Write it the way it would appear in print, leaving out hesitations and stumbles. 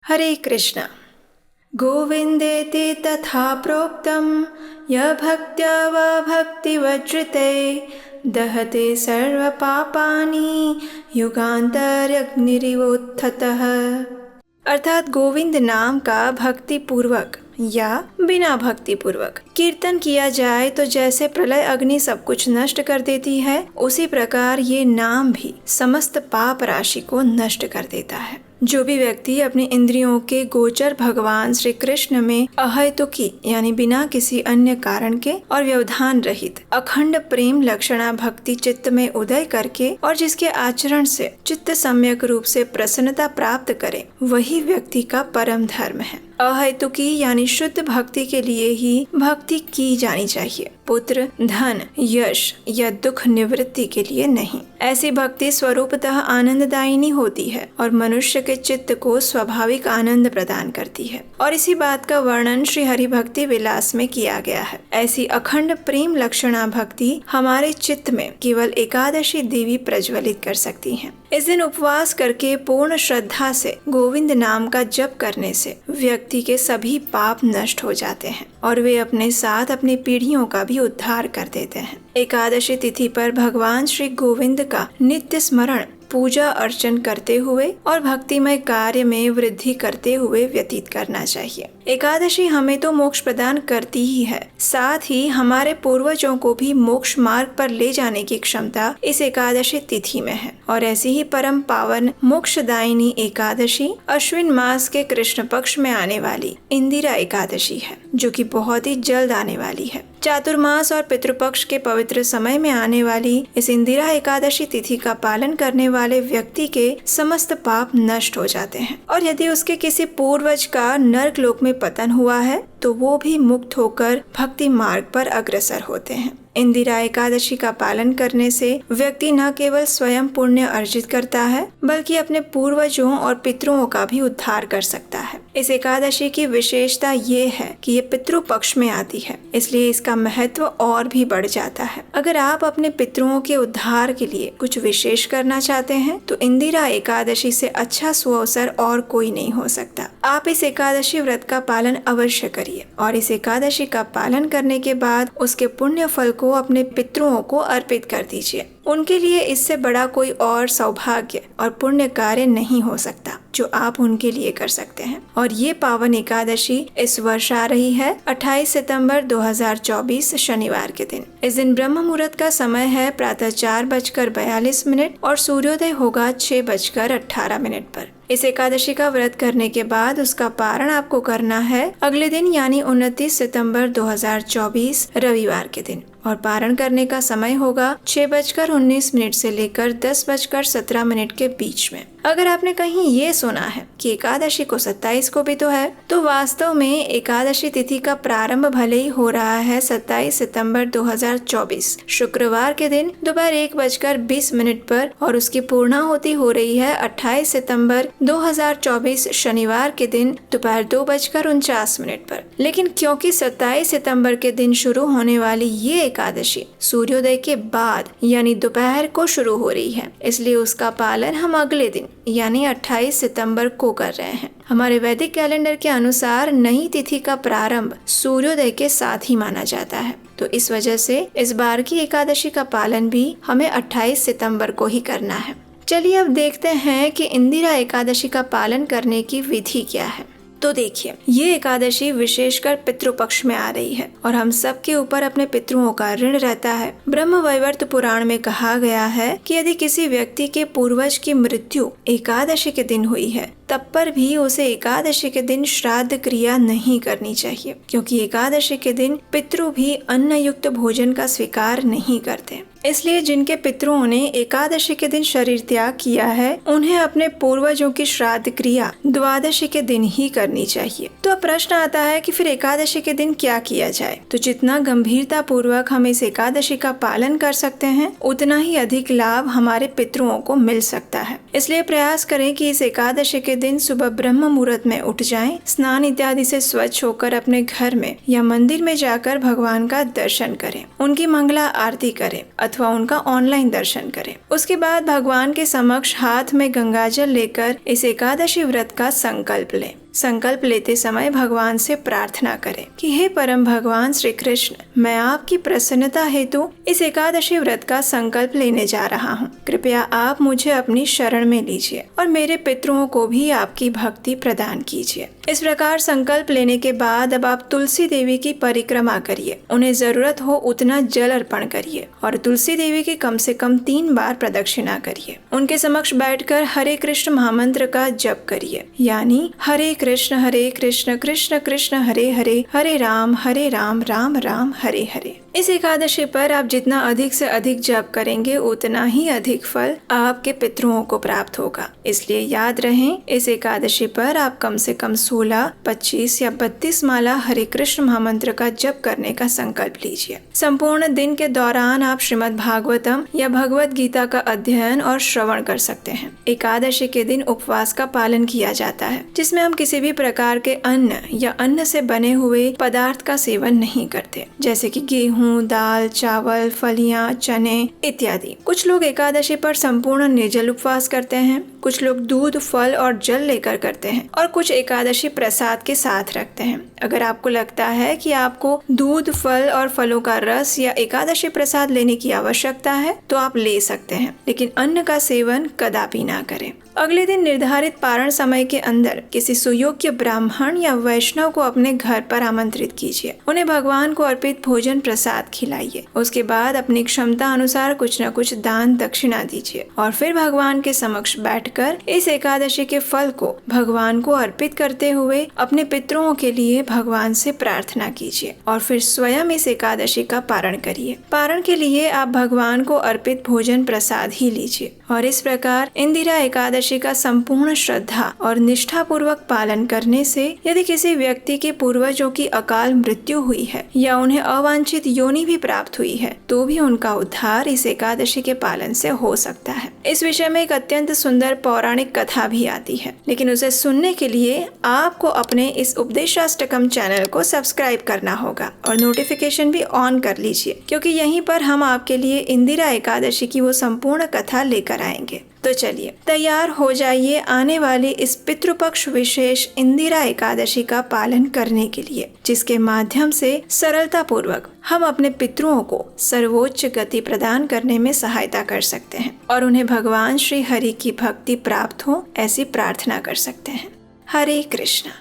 हरे कृष्ण। गोविन्देति तथा प्रोक्तं य भक्त्या वा भक्तिवज्रिते दहते सर्वपापानि युगान्तरग्निरिवोत्थतः। अर्थात गोविंद नाम का भक्ति पूर्वक या बिना भक्ति पूर्वक कीर्तन किया जाए तो जैसे प्रलय अग्नि सब कुछ नष्ट कर देती है, उसी प्रकार ये नाम भी समस्त पाप राशि को नष्ट कर देता है। जो भी व्यक्ति अपने इंद्रियों के गोचर भगवान श्री कृष्ण में अहेतुकी यानी बिना किसी अन्य कारण के और व्यवधान रहित अखंड प्रेम लक्षणा भक्ति चित्त में उदय करके और जिसके आचरण से चित्त सम्यक रूप से प्रसन्नता प्राप्त करे, वही व्यक्ति का परम धर्म है। अहेतुकी यानी शुद्ध भक्ति के लिए ही भक्ति की जानी चाहिए, पुत्र धन यश या दुख निवृत्ति के लिए नहीं। ऐसी भक्ति स्वरूपतः आनंददायिनी होती है और मनुष्य के चित्त को स्वाभाविक आनंद प्रदान करती है। और इसी बात का वर्णन श्री हरि भक्ति विलास में किया गया है। ऐसी अखंड प्रेम लक्षणा भक्ति हमारे चित्त में केवल एकादशी देवी प्रज्वलित कर सकती हैं। इस दिन उपवास करके पूर्ण श्रद्धा से गोविंद नाम का जप करने से व्यक्ति के सभी पाप नष्ट हो जाते हैं और वे अपने साथ अपनी पीढ़ियों का भी उद्धार कर देते हैं। एकादशी तिथि पर भगवान श्री गोविंद का नित्य स्मरण पूजा अर्चन करते हुए और भक्तिमय कार्य में वृद्धि करते हुए व्यतीत करना चाहिए। एकादशी हमें तो मोक्ष प्रदान करती ही है, साथ ही हमारे पूर्वजों को भी मोक्ष मार्ग पर ले जाने की क्षमता इस एकादशी तिथि में है। और ऐसी ही परम पावन मोक्षदायिनी एकादशी अश्विन मास के कृष्ण पक्ष में आने वाली इंदिरा एकादशी है, जो कि बहुत ही जल्द आने वाली है। चातुर्मास और पितृपक्ष के पवित्र समय में आने वाली इस इंदिरा एकादशी तिथि का पालन करने वाले व्यक्ति के समस्त पाप नष्ट हो जाते हैं और यदि उसके किसी पूर्वज का नरक लोक में पतन हुआ है तो वो भी मुक्त होकर भक्ति मार्ग पर अग्रसर होते हैं। इंदिरा एकादशी का पालन करने से व्यक्ति न केवल स्वयं पुण्य अर्जित करता है बल्कि अपने पूर्वजों और पितरों का भी उद्धार कर सकता है। इस एकादशी की विशेषता ये है कि ये पितृ पक्ष में आती है, इसलिए इसका महत्व और भी बढ़ जाता है। अगर आप अपने पितरों के उद्धार के लिए कुछ विशेष करना चाहते हैं तो इंदिरा एकादशी से अच्छा सुअवसर और कोई नहीं हो सकता। आप इस एकादशी व्रत का पालन अवश्य करिए और इस एकादशी का पालन करने के बाद उसके पुण्य फल को अपने पितरों को अर्पित कर दीजिए। उनके लिए इससे बड़ा कोई और सौभाग्य और पुण्य कार्य नहीं हो सकता जो आप उनके लिए कर सकते हैं। और ये पावन एकादशी इस वर्ष आ रही है 28 सितंबर 2024 शनिवार के दिन। इस दिन ब्रह्म मुहूर्त का समय है प्रातः 4:42 और सूर्योदय होगा 6:18 पर। इस एकादशी का व्रत करने के बाद उसका पारण आपको करना है अगले दिन यानी 29 सितंबर 2024 रविवार के दिन और पारण करने का समय होगा 6:19 से लेकर 10:17 के बीच में। अगर आपने कहीं ये सुना है कि एकादशी को 27 को भी तो है, तो वास्तव में एकादशी तिथि का प्रारंभ भले ही हो रहा है 27 सितंबर 2024 शुक्रवार के दिन दोपहर 1:20 पर और उसकी पूर्णाहुति हो रही है 28 सितंबर 2024 शनिवार के दिन दोपहर 2:49 पर। लेकिन क्योंकि 27 सितंबर के दिन शुरू होने वाली ये एकादशी सूर्योदय के बाद यानी दोपहर को शुरू हो रही है, इसलिए उसका पालन हम अगले दिन यानी 28 सितंबर को कर रहे हैं। हमारे वैदिक कैलेंडर के अनुसार नई तिथि का प्रारंभ सूर्योदय के साथ ही माना जाता है, तो इस वजह से इस बार की एकादशी का पालन भी हमें 28 सितंबर को ही करना है। चलिए अब देखते हैं कि इंदिरा एकादशी का पालन करने की विधि क्या है। तो देखिए, ये एकादशी विशेषकर पितृपक्ष में आ रही है और हम सब के ऊपर अपने पितरों का ऋण रहता है। ब्रह्म वैवर्त पुराण में कहा गया है कि यदि किसी व्यक्ति के पूर्वज की मृत्यु एकादशी के दिन हुई है तब पर भी उसे एकादशी के दिन श्राद्ध क्रिया नहीं करनी चाहिए, क्योंकि एकादशी के दिन पितृ भी अन्न युक्त भोजन का स्वीकार नहीं करते। इसलिए जिनके पितरों ने एकादशी के दिन शरीर त्याग किया है उन्हें अपने पूर्वजों की श्राद्ध क्रिया द्वादशी के दिन ही करनी चाहिए। तो अब प्रश्न आता है कि फिर एकादशी के दिन क्या किया जाए। तो जितना गंभीरता पूर्वक हम इस एकादशी का पालन कर सकते हैं उतना ही अधिक लाभ हमारे पितरों को मिल सकता है। इसलिए प्रयास करें कि इस एकादशी के दिन सुबह ब्रह्म मुहूर्त में उठ जाएं, स्नान इत्यादि से स्वच्छ होकर अपने घर में या मंदिर में जाकर भगवान का दर्शन करें, उनकी मंगला आरती करें अथवा उनका ऑनलाइन दर्शन करें। उसके बाद भगवान के समक्ष हाथ में गंगाजल लेकर इस एकादशी व्रत का संकल्प लें। संकल्प लेते समय भगवान से प्रार्थना करें कि हे परम भगवान श्री कृष्ण, मैं आपकी प्रसन्नता हेतु इस एकादशी व्रत का संकल्प लेने जा रहा हूँ। कृपया आप मुझे अपनी शरण में लीजिए और मेरे पितरों को भी आपकी भक्ति प्रदान कीजिए। इस प्रकार संकल्प लेने के बाद अब आप तुलसी देवी की परिक्रमा करिए, उन्हें जरूरत हो उतना जल अर्पण करिए और तुलसी देवी की कम से कम 3 बार प्रदक्षिणा करिए। उनके समक्ष बैठकर हरे कृष्ण महामंत्र का जप करिए, यानी हरे कृष्ण कृष्ण कृष्ण हरे हरे, हरे राम राम राम हरे हरे। इस एकादशी पर आप जितना अधिक से अधिक जप करेंगे उतना ही अधिक फल आपके पितरों को प्राप्त होगा। इसलिए याद रहें, इस एकादशी पर आप कम से कम 16, 25 या 32 माला हरे कृष्ण महामंत्र का जप करने का संकल्प लीजिए। संपूर्ण दिन के दौरान आप श्रीमद् भागवतम या भगवत गीता का अध्ययन और श्रवण कर सकते हैं। एकादशी के दिन उपवास का पालन किया जाता है, जिसमें हम किसी भी प्रकार के अन्न या अन्न से बने हुए पदार्थ का सेवन नहीं करते, जैसे कि गेहूं, दाल, चावल, फलियां, चने इत्यादि। कुछ लोग एकादशी पर संपूर्ण निर्जल उपवास करते हैं, कुछ लोग दूध, फल और जल लेकर करते हैं और कुछ एकादशी प्रसाद के साथ रखते हैं। अगर आपको लगता है कि आपको दूध, फल और फलों का रस या एकादशी प्रसाद लेने की आवश्यकता है तो आप ले सकते हैं, लेकिन अन्न का सेवन कदापि ना करें। अगले दिन निर्धारित पारण समय के अंदर किसी सुयोग्य ब्राह्मण या वैष्णव को अपने घर पर आमंत्रित कीजिए, उन्हें भगवान को अर्पित भोजन प्रसाद खिलाइए। उसके बाद अपनी क्षमता अनुसार कुछ न कुछ दान दक्षिणा दीजिए और फिर भगवान के समक्ष बैठकर इस एकादशी के फल को भगवान को अर्पित करते हुए अपने पितरों के लिए भगवान से प्रार्थना कीजिए और फिर स्वयं इस एकादशी का पारण करिए। पारण के लिए आप भगवान को अर्पित भोजन प्रसाद ही लीजिए और इस प्रकार इंदिरा एकादशी का संपूर्ण श्रद्धा और निष्ठा पूर्वक पालन करने से यदि किसी व्यक्ति के पूर्वजों की अकाल मृत्यु हुई है या उन्हें अवांछित योनि भी प्राप्त हुई है तो भी उनका उद्धार इस एकादशी के पालन से हो सकता है। इस विषय में एक अत्यंत सुंदर पौराणिक कथा भी आती है, लेकिन उसे सुनने के लिए आपको अपने इस उपदेशाष्टकम चैनल को सब्सक्राइब करना होगा और नोटिफिकेशन भी ऑन कर लीजिए, क्योंकि यहीं पर हम आपके लिए इंदिरा एकादशी की वो संपूर्ण कथा लेकर आएंगे। तो चलिए तैयार हो जाइए आने वाली इस पितृपक्ष विशेष इंदिरा एकादशी का पालन करने के लिए, जिसके माध्यम से सरलता पूर्वक हम अपने पितरों को सर्वोच्च गति प्रदान करने में सहायता कर सकते हैं और उन्हें भगवान श्री हरि की भक्ति प्राप्त हो ऐसी प्रार्थना कर सकते हैं। हरे कृष्णा।